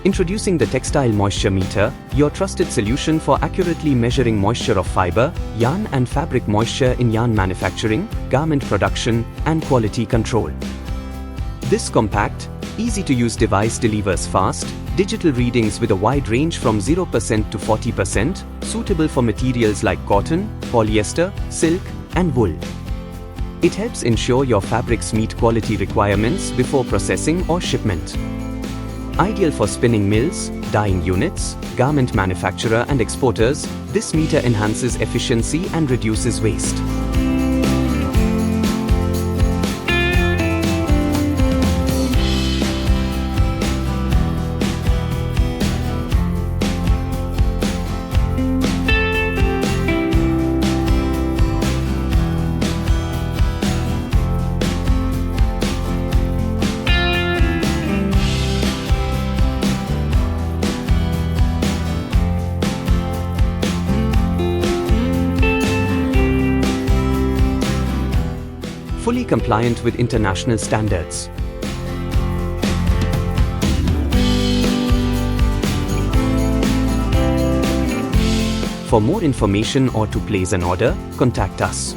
Introducing the Textile Moisture Meter, your trusted solution for accurately measuring moisture of fiber, yarn and fabric moisture in yarn manufacturing, garment production, and quality control. This compact, easy-to-use device delivers fast, digital readings with a wide range from 0% to 40%, suitable for materials like cotton, polyester, silk, and wool. It helps ensure your fabrics meet quality requirements before processing or shipment. Ideal for spinning mills, dyeing units, garment manufacturer and exporters, this meter enhances efficiency and reduces waste. Fully compliant with international standards. For more information or to place an order, contact us.